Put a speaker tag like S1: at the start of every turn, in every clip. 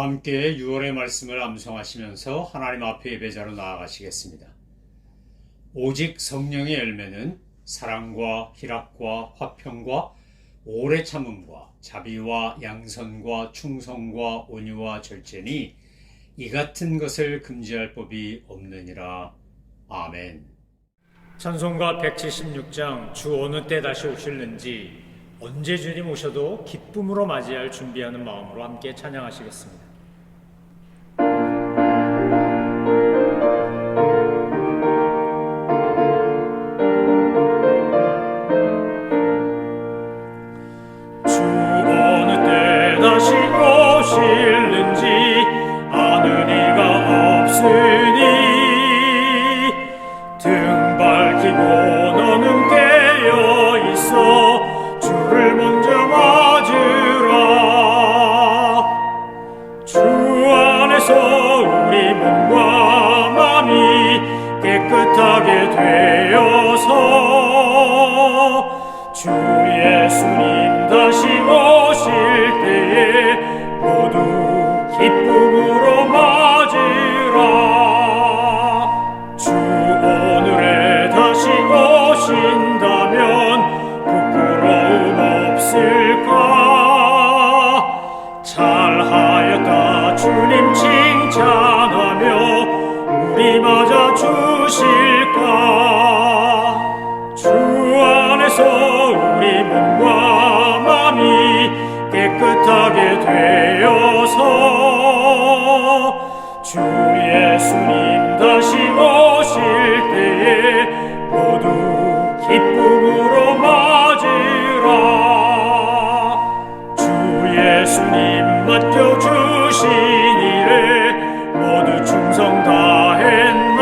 S1: 함께 6월의 말씀을 암송하시면서 하나님 앞에 예배자로 나아가시겠습니다. 오직 성령의 열매는 사랑과 희락과 화평과 오래 참음과 자비와 양선과 충성과 온유와 절제니 이 같은 것을 금지할 법이 없느니라. 아멘. 찬송가 176장 주 어느 때 다시 오실는지 언제 주님 오셔도 기쁨으로 맞이할 준비하는 마음으로 함께 찬양하시겠습니다. 주 어느 때 다시 오실는지 아는 이가 없으니 등 밝히고 너는 깨어 있어 주를 먼저 맞으라. 주 안에서 우리 몸과 마음이 깨끗하게 되어서 주 예수님 다시 오실 때에 모두 기쁨으로 맞으라. 주 오늘에 다시 오신다면 부끄러움 없을까? 잘하였다 주님 칭찬하며 우리 맞아 주실까? 주 안에서 우리 몸과 마음이 깨끗하게 되어서 주 예수님 다시 오실 때에 모두 기쁨으로 맞으라. 주 예수님 맡겨주신 일에 모두 충성 다했나?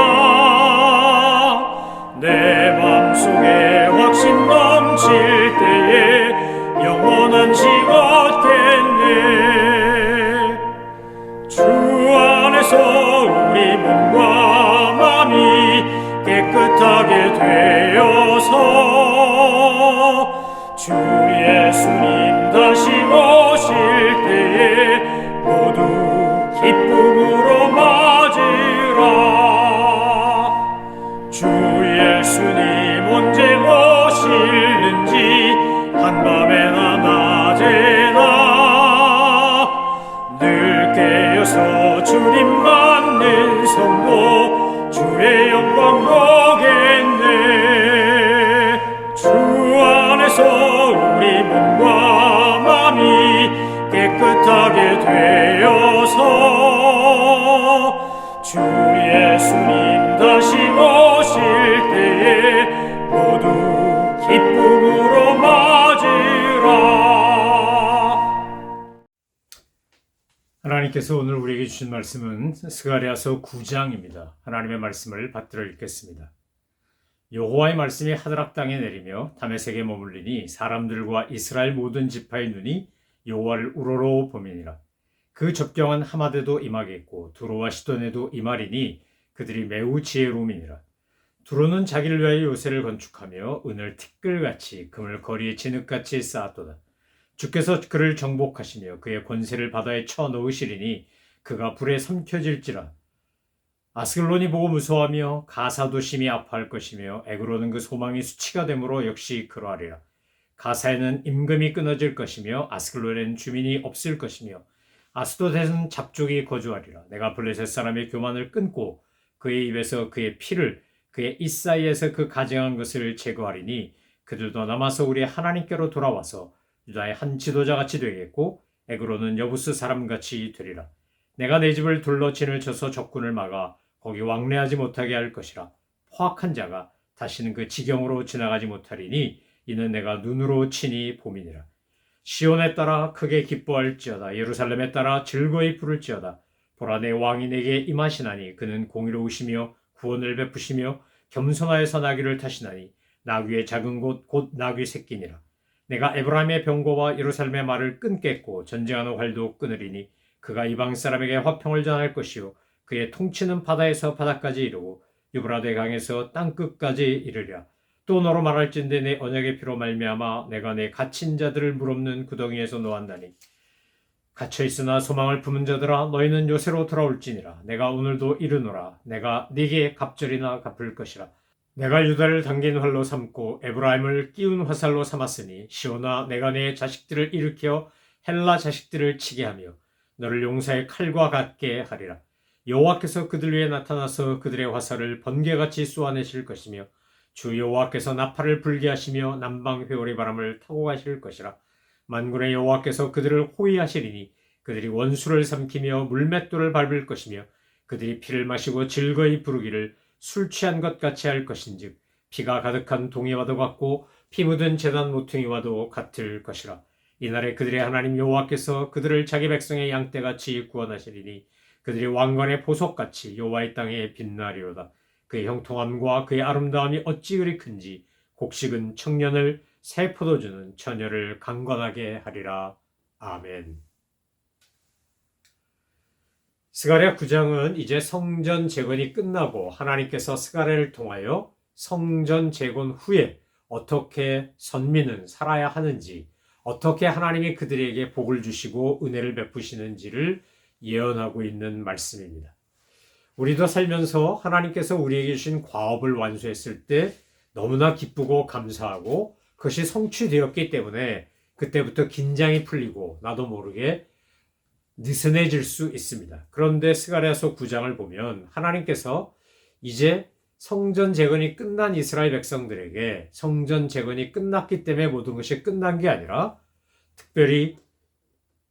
S1: 내 맘속에 확신 넘칠 때에 영원한 지 얻겠네. 주 안에서 우리 몸과 마음이 깨끗하게 되어서 주 예수님 다시 오실 때에 모두 기쁨으로 맞으라. 주 예수님 언제 오실는지 한밤에나 낮에나 늘 깨어서 주님 맞는 성도 주의 영광 보겠네. 주 안에서 우리 몸과 마음이 깨끗하게 되어서 주 예수님 다시 오실 때에 모두 기쁨으로 맞으라. 하나님께서 오늘 우리에게 주신 말씀은 스가랴서 9장입니다. 하나님의 말씀을 받들어 읽겠습니다. 여호와의 말씀이 하드락 땅에 내리며 다메섹에 머물리니 사람들과 이스라엘 모든 지파의 눈이 여호와를 우러러 보미니라. 그 접경은 하마데도 임하겠고 두로와 시돈에도 임하리니 그들이 매우 지혜로움이니라. 두로는 자기를 위하여 요새를 건축하며 은을 티끌같이 금을 거리에 진흙같이 쌓았도다. 주께서 그를 정복하시며 그의 권세를 바다에 쳐넣으시리니 그가 불에 삼켜질지라. 아스글론이 보고 무서워하며 가사도 심히 아파할 것이며 에그로는 그 소망이 수치가 되므로 역시 그러하리라. 가사에는 임금이 끊어질 것이며 아스글론에는 주민이 없을 것이며 아스돗에는 잡족이 거주하리라. 내가 블레셋 사람의 교만을 끊고 그의 입에서 그의 피를 그의 입 사이에서 그 가증한 것을 제거하리니 그들도 남아서 우리 하나님께로 돌아와서 유다의 한 지도자같이 되겠고 에그로는 여부스 사람같이 되리라. 내가 내 집을 둘러 진을 쳐서 적군을 막아 거기 왕래하지 못하게 할 것이라. 포악한 자가 다시는 그 지경으로 지나가지 못하리니 이는 내가 눈으로 친히 봄이니라. 시온에 따라 크게 기뻐할지어다. 예루살렘에 따라 즐거이 부를지어다. 보라 내 왕이 내게 임하시나니 그는 공의로우시며 구원을 베푸시며 겸손하여서 나귀를 타시나니 나귀의 작은 곳 곧 나귀 새끼니라. 내가 에브라임의 병거와 예루살렘의 말을 끊겠고 전쟁하는 활도 끊으리니 그가 이방 사람에게 화평을 전할 것이요 그의 통치는 바다에서 바다까지 이르고 유브라데 강에서 땅끝까지 이르랴. 또 너로 말할진대 내 언약의 피로 말미암아 내가 내 갇힌 자들을 물없는 구덩이에서 놓았나니 갇혀있으나 소망을 품은 자들아 너희는 요새로 돌아올지니라. 내가 오늘도 이르노라. 내가 네게 갑절이나 갚을 것이라. 내가 유다를 당긴 활로 삼고 에브라임을 끼운 화살로 삼았으니 시온아 내가 네 자식들을 일으켜 헬라 자식들을 치게 하며 너를 용사의 칼과 같게 하리라. 여호와께서 그들 위에 나타나서 그들의 화살을 번개같이 쏘아내실 것이며 주 여호와께서 나팔을 불게 하시며 남방 회오리 바람을 타고 가실 것이라. 만군의 여호와께서 그들을 호위하시리니 그들이 원수를 삼키며 물맷돌을 밟을 것이며 그들이 피를 마시고 즐거이 부르기를 술 취한 것 같이 할 것인즉 피가 가득한 동이와도 같고 피 묻은 제단 모퉁이와도 같을 것이라. 이날에 그들의 하나님 여호와께서 그들을 자기 백성의 양떼같이 구원하시리니 그들이 왕관의 보석같이 여호와의 땅에 빛나리로다. 그의 형통함과 그의 아름다움이 어찌 그리 큰지 곡식은 청년을 새 포도주는 처녀를 강건하게 하리라. 아멘. 스가랴 9장은 이제 성전 재건이 끝나고 하나님께서 스가랴를 통하여 성전 재건 후에 어떻게 선민은 살아야 하는지, 어떻게 하나님이 그들에게 복을 주시고 은혜를 베푸시는지를 예언하고 있는 말씀입니다. 우리도 살면서 하나님께서 우리에게 주신 과업을 완수했을 때 너무나 기쁘고 감사하고 그것이 성취되었기 때문에 그때부터 긴장이 풀리고 나도 모르게 느슨해질 수 있습니다. 그런데 스가랴서 9장을 보면 하나님께서 이제 성전 재건이 끝난 이스라엘 백성들에게 성전 재건이 끝났기 때문에 모든 것이 끝난 게 아니라 특별히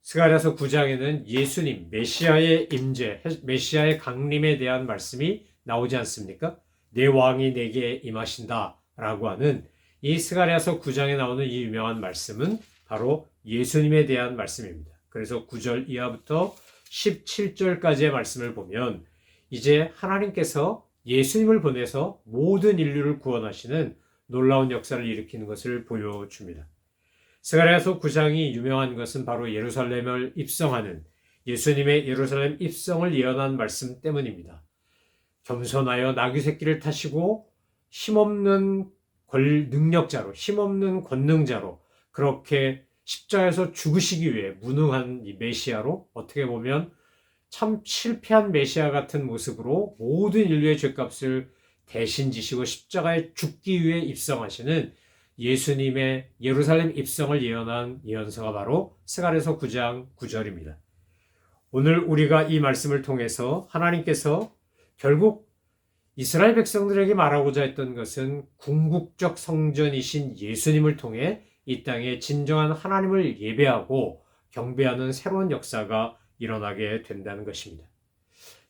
S1: 스가랴서 9장에는 예수님, 메시아의 임재, 메시아의 강림에 대한 말씀이 나오지 않습니까? 내 왕이 내게 임하신다 라고 하는 이 스가랴서 9장에 나오는 이 유명한 말씀은 바로 예수님에 대한 말씀입니다. 그래서 9절 이하부터 17절까지의 말씀을 보면 이제 하나님께서 예수님을 보내서 모든 인류를 구원하시는 놀라운 역사를 일으키는 것을 보여줍니다. 스가랴서 9장이 유명한 것은 바로 예루살렘을 입성하는 예수님의 예루살렘 입성을 예언한 말씀 때문입니다. 겸손하여 나귀 새끼를 타시고 힘없는 능력자로, 힘없는 권능자로 그렇게 십자가에서 죽으시기 위해 무능한 이 메시아로 어떻게 보면 참 실패한 메시아 같은 모습으로 모든 인류의 죄값을 대신 지시고 십자가에 죽기 위해 입성하시는 예수님의 예루살렘 입성을 예언한 예언서가 바로 스가랴서 9장 9절입니다. 오늘 우리가 이 말씀을 통해서 하나님께서 결국 이스라엘 백성들에게 말하고자 했던 것은 궁극적 성전이신 예수님을 통해 이 땅에 진정한 하나님을 예배하고 경배하는 새로운 역사가 일어나게 된다는 것입니다.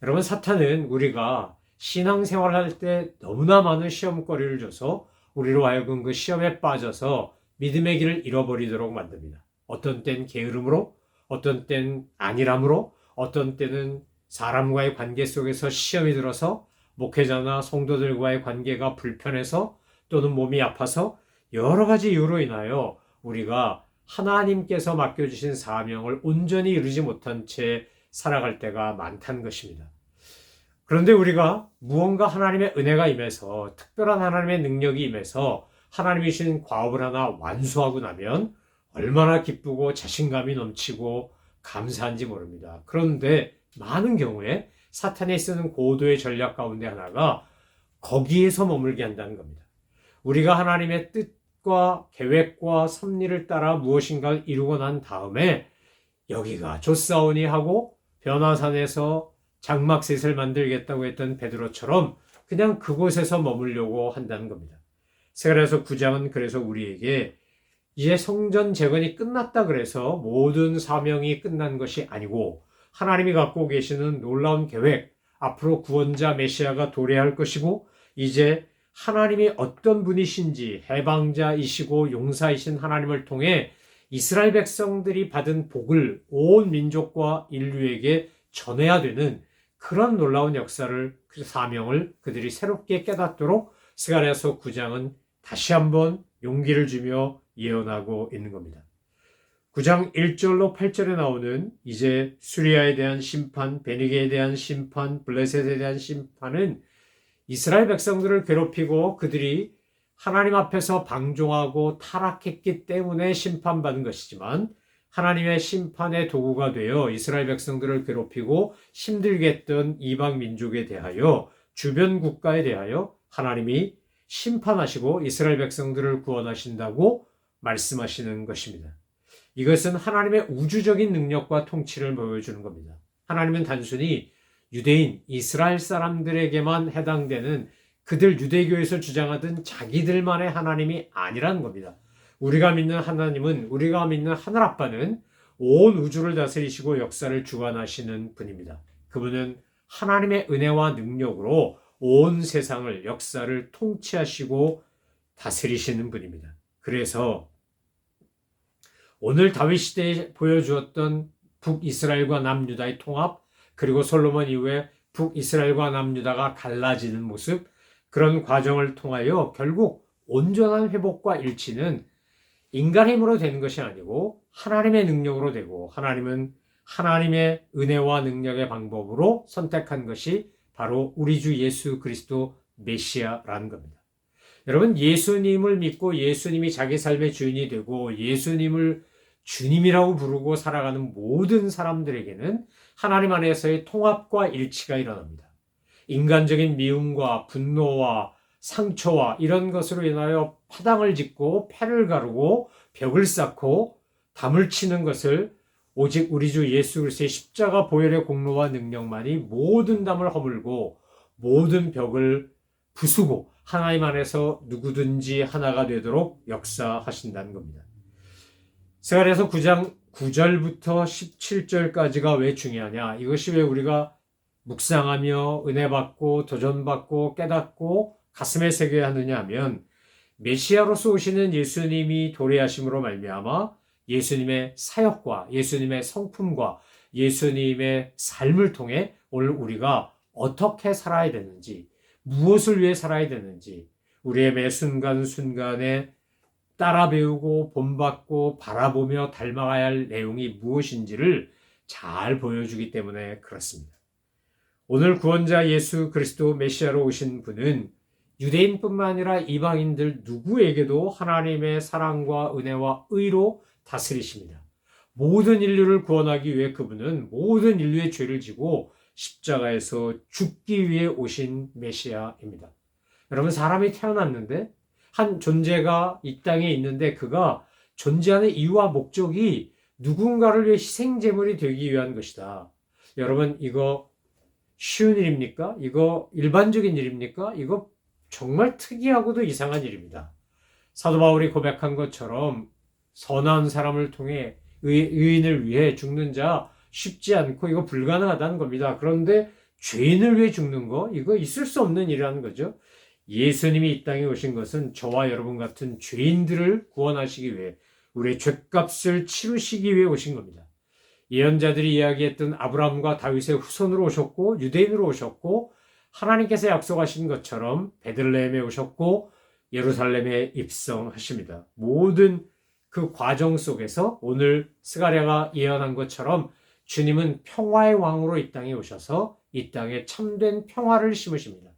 S1: 여러분, 사탄은 우리가 신앙생활을 할 때 너무나 많은 시험거리를 줘서 우리로 하여금 그 시험에 빠져서 믿음의 길을 잃어버리도록 만듭니다. 어떤 땐 게으름으로, 어떤 땐 안일함으로, 어떤 때는 사람과의 관계 속에서 시험이 들어서 목회자나 성도들과의 관계가 불편해서 또는 몸이 아파서 여러 가지 이유로 인하여 우리가 하나님께서 맡겨주신 사명을 온전히 이루지 못한 채 살아갈 때가 많다는 것입니다. 그런데 우리가 무언가 하나님의 은혜가 임해서 특별한 하나님의 능력이 임해서 하나님이 주신 과업을 하나 완수하고 나면 얼마나 기쁘고 자신감이 넘치고 감사한지 모릅니다. 그런데 많은 경우에 사탄이 쓰는 고도의 전략 가운데 하나가 거기에서 머물게 한다는 겁니다. 우리가 하나님의 뜻과 계획과 섭리를 따라 무엇인가를 이루고 난 다음에 여기가 좋사오니 하고 변화산에서 장막셋을 만들겠다고 했던 베드로처럼 그냥 그곳에서 머물려고 한다는 겁니다. 스가랴서 9장은 그래서 우리에게 이제 성전 재건이 끝났다 그래서 모든 사명이 끝난 것이 아니고 하나님이 갖고 계시는 놀라운 계획, 앞으로 구원자 메시아가 도래할 것이고 이제 하나님이 어떤 분이신지 해방자이시고 용사이신 하나님을 통해 이스라엘 백성들이 받은 복을 온 민족과 인류에게 전해야 되는 그런 놀라운 역사를, 그 사명을 그들이 새롭게 깨닫도록 스가랴서 9장은 다시 한번 용기를 주며 예언하고 있는 겁니다. 9장 1절로 8절에 나오는 이제 수리아에 대한 심판, 베니게에 대한 심판, 블레셋에 대한 심판은 이스라엘 백성들을 괴롭히고 그들이 하나님 앞에서 방종하고 타락했기 때문에 심판받은 것이지만 하나님의 심판의 도구가 되어 이스라엘 백성들을 괴롭히고 힘들게 했던 이방 민족에 대하여 주변 국가에 대하여 하나님이 심판하시고 이스라엘 백성들을 구원하신다고 말씀하시는 것입니다. 이것은 하나님의 우주적인 능력과 통치를 보여주는 겁니다. 하나님은 단순히 유대인, 이스라엘 사람들에게만 해당되는 그들 유대교에서 주장하던 자기들만의 하나님이 아니라는 겁니다. 우리가 믿는 하나님은, 우리가 믿는 하늘아빠는 온 우주를 다스리시고 역사를 주관하시는 분입니다. 그분은 하나님의 은혜와 능력으로 온 세상을, 역사를 통치하시고 다스리시는 분입니다. 그래서 오늘 다윗 시대에 보여주었던 북이스라엘과 남유다의 통합, 그리고 솔로몬 이후에 북이스라엘과 남유다가 갈라지는 모습, 그런 과정을 통하여 결국 온전한 회복과 일치는 인간의 힘으로 되는 것이 아니고 하나님의 능력으로 되고, 하나님은 하나님의 은혜와 능력의 방법으로 선택한 것이 바로 우리 주 예수 그리스도 메시아라는 겁니다. 여러분, 예수님을 믿고 예수님이 자기 삶의 주인이 되고 예수님을 주님이라고 부르고 살아가는 모든 사람들에게는 하나님 안에서의 통합과 일치가 일어납니다. 인간적인 미움과 분노와 상처와 이런 것으로 인하여 파당을 짓고 패를 가르고 벽을 쌓고 담을 치는 것을 오직 우리 주 예수 그리스도의 십자가 보혈의 공로와 능력만이 모든 담을 허물고 모든 벽을 부수고 하나님 안에서 누구든지 하나가 되도록 역사하신다는 겁니다. 스가랴서 9장 9절부터 17절까지가 왜 중요하냐? 이것이 왜 우리가 묵상하며 은혜받고 도전받고 깨닫고 가슴에 새겨야 하느냐 하면, 메시아로서 오시는 예수님이 도래하심으로 말미암아 예수님의 사역과 예수님의 성품과 예수님의 삶을 통해 오늘 우리가 어떻게 살아야 되는지, 무엇을 위해 살아야 되는지, 우리의 매 순간순간에 따라 배우고 본받고 바라보며 닮아가야 할 내용이 무엇인지를 잘 보여주기 때문에 그렇습니다. 오늘 구원자 예수 그리스도 메시아로 오신 분은 유대인뿐만 아니라 이방인들 누구에게도 하나님의 사랑과 은혜와 의로 다스리십니다. 모든 인류를 구원하기 위해 그분은 모든 인류의 죄를 지고 십자가에서 죽기 위해 오신 메시아입니다. 여러분, 사람이 태어났는데 한 존재가 이 땅에 있는데 그가 존재하는 이유와 목적이 누군가를 위해 희생제물이 되기 위한 것이다. 여러분, 이거 쉬운 일입니까? 이거 일반적인 일입니까? 이거 정말 특이하고도 이상한 일입니다. 사도 바울이 고백한 것처럼 선한 사람을 통해 의인을 위해 죽는 자 쉽지 않고 이거 불가능하다는 겁니다. 그런데 죄인을 위해 죽는 거, 이거 있을 수 없는 일이라는 거죠. 예수님이 이 땅에 오신 것은 저와 여러분 같은 죄인들을 구원하시기 위해, 우리의 죄값을 치르시기 위해 오신 겁니다. 예언자들이 이야기했던 아브라함과 다윗의 후손으로 오셨고 유대인으로 오셨고, 하나님께서 약속하신 것처럼 베들레헴에 오셨고 예루살렘에 입성하십니다. 모든 그 과정 속에서 오늘 스가랴가 예언한 것처럼 주님은 평화의 왕으로 이 땅에 오셔서 이 땅에 참된 평화를 심으십니다.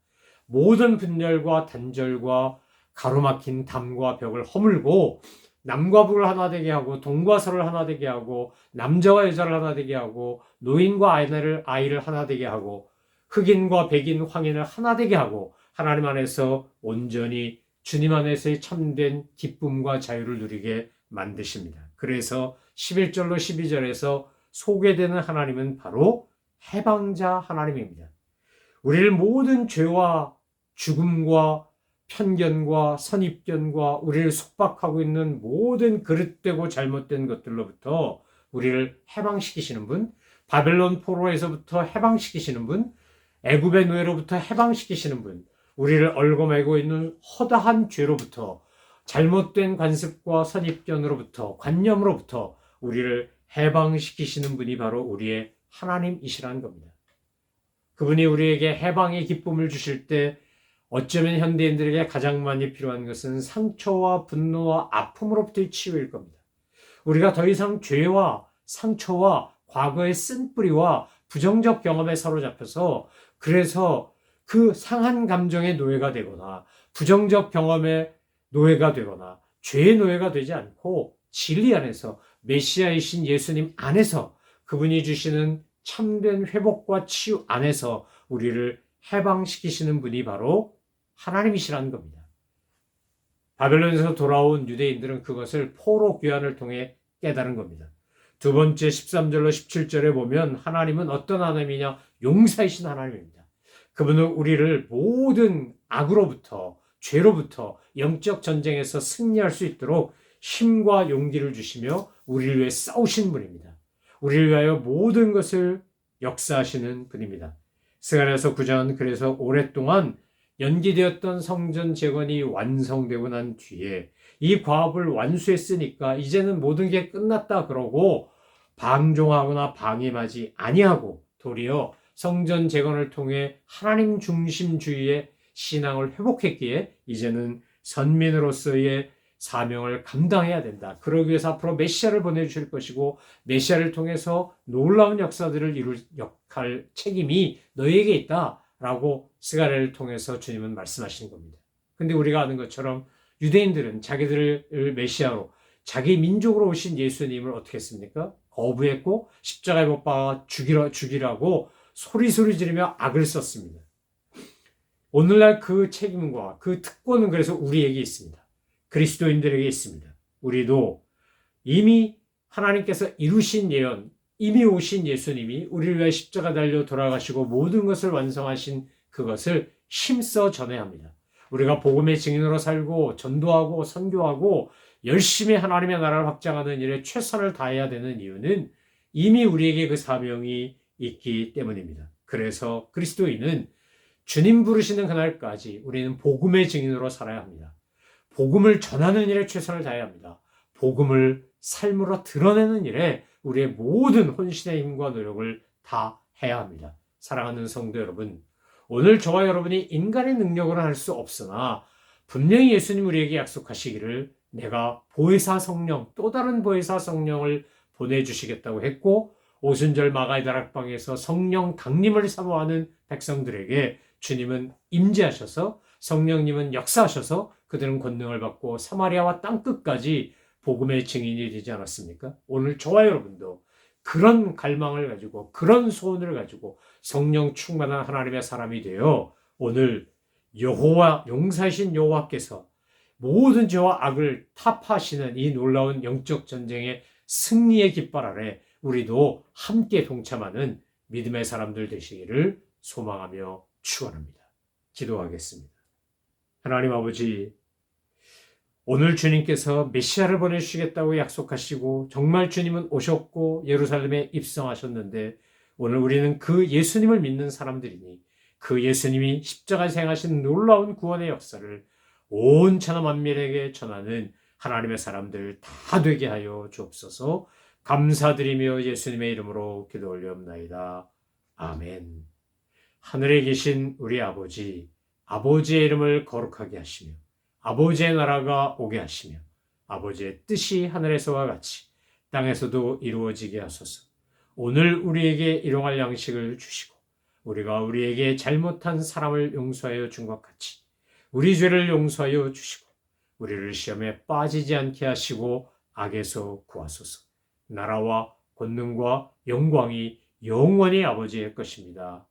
S1: 모든 분열과 단절과 가로막힌 담과 벽을 허물고 남과 북을 하나 되게 하고 동과 서를 하나 되게 하고 남자와 여자를 하나 되게 하고 노인과 아이를 하나 되게 하고 흑인과 백인, 황인을 하나 되게 하고 하나님 안에서 온전히 주님 안에서의 참된 기쁨과 자유를 누리게 만드십니다. 그래서 11절로 12절에서 소개되는 하나님은 바로 해방자 하나님입니다. 우리를 모든 죄와 죽음과 편견과 선입견과 우리를 속박하고 있는 모든 그릇되고 잘못된 것들로부터 우리를 해방시키시는 분, 바벨론 포로에서부터 해방시키시는 분, 애굽의 노예로부터 해방시키시는 분, 우리를 얽어매고 있는 허다한 죄로부터, 잘못된 관습과 선입견으로부터, 관념으로부터 우리를 해방시키시는 분이 바로 우리의 하나님이시라는 겁니다. 그분이 우리에게 해방의 기쁨을 주실 때 어쩌면 현대인들에게 가장 많이 필요한 것은 상처와 분노와 아픔으로부터의 치유일 겁니다. 우리가 더 이상 죄와 상처와 과거의 쓴뿌리와 부정적 경험에 사로잡혀서 그래서 그 상한 감정의 노예가 되거나 부정적 경험의 노예가 되거나 죄의 노예가 되지 않고 진리 안에서 메시아이신 예수님 안에서 그분이 주시는 참된 회복과 치유 안에서 우리를 해방시키시는 분이 바로 하나님이시라는 겁니다. 바벨론에서 돌아온 유대인들은 그것을 포로 귀환을 통해 깨달은 겁니다. 두 번째 13절로 17절에 보면 하나님은 어떤 하나님이냐? 용사이신 하나님입니다. 그분은 우리를 모든 악으로부터, 죄로부터 영적 전쟁에서 승리할 수 있도록 힘과 용기를 주시며 우리를 위해 싸우신 분입니다. 우리를 위하여 모든 것을 역사하시는 분입니다. 스가랴서 9장은 그래서 오랫동안 연기되었던 성전 재건이 완성되고 난 뒤에 이 과업을 완수했으니까 이제는 모든 게 끝났다 그러고 방종하거나 방임하지 아니하고 도리어 성전 재건을 통해 하나님 중심주의의 신앙을 회복했기에 이제는 선민으로서의 사명을 감당해야 된다. 그러기 위해서 앞으로 메시아를 보내주실 것이고 메시아를 통해서 놀라운 역사들을 이룰 역할 책임이 너희에게 있다라고 스가랴를 통해서 주님은 말씀하시는 겁니다. 근데 우리가 아는 것처럼 유대인들은 자기들을 메시아로 자기 민족으로 오신 예수님을 어떻게 했습니까? 거부했고 십자가에 못 박아 죽이라고 소리 지르며 악을 썼습니다. 오늘날 그 책임과 그 특권은 그래서 우리에게 있습니다. 그리스도인들에게 있습니다. 우리도 이미 하나님께서 이루신 예언, 이미 오신 예수님이 우리를 위해 십자가 달려 돌아가시고 모든 것을 완성하신 그것을 힘써 전해야 합니다. 우리가 복음의 증인으로 살고 전도하고 선교하고 열심히 하나님의 나라를 확장하는 일에 최선을 다해야 되는 이유는 이미 우리에게 그 사명이 있기 때문입니다. 그래서 그리스도인은 주님 부르시는 그날까지 우리는 복음의 증인으로 살아야 합니다. 복음을 전하는 일에 최선을 다해야 합니다. 복음을 삶으로 드러내는 일에 우리의 모든 혼신의 힘과 노력을 다 해야 합니다. 사랑하는 성도 여러분, 오늘 저와 여러분이 인간의 능력으로는 할 수 없으나 분명히 예수님 우리에게 약속하시기를 내가 보혜사 성령, 또 다른 보혜사 성령을 보내주시겠다고 했고 오순절 마가의 다락방에서 성령 강림을 사모하는 백성들에게 주님은 임재하셔서 성령님은 역사하셔서 그들은 권능을 받고 사마리아와 땅끝까지 복음의 증인이 되지 않았습니까? 오늘 저와 여러분도 그런 갈망을 가지고 그런 소원을 가지고 성령 충만한 하나님의 사람이 되어 오늘 여호와 용사이신 여호와께서 모든 죄와 악을 타파하시는 이 놀라운 영적 전쟁의 승리의 깃발 아래 우리도 함께 동참하는 믿음의 사람들 되시기를 소망하며 축원합니다. 기도하겠습니다. 하나님 아버지, 오늘 주님께서 메시아를 보내주시겠다고 약속하시고 정말 주님은 오셨고 예루살렘에 입성하셨는데 오늘 우리는 그 예수님을 믿는 사람들이니 그 예수님이 십자가에서 행하신 놀라운 구원의 역사를 온 천하 만민에게 전하는 하나님의 사람들 다 되게 하여 주옵소서. 감사드리며 예수님의 이름으로 기도 올려옵나이다. 아멘. 하늘에 계신 우리 아버지, 아버지의 이름을 거룩하게 하시며 아버지의 나라가 오게 하시며 아버지의 뜻이 하늘에서와 같이 땅에서도 이루어지게 하소서. 오늘 우리에게 일용할 양식을 주시고 우리가 우리에게 잘못한 사람을 용서하여 준 것 같이 우리 죄를 용서하여 주시고 우리를 시험에 빠지지 않게 하시고 악에서 구하소서. 나라와 권능과 영광이 영원히 아버지의 것입니다.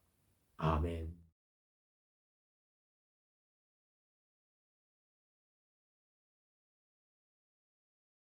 S1: 아멘.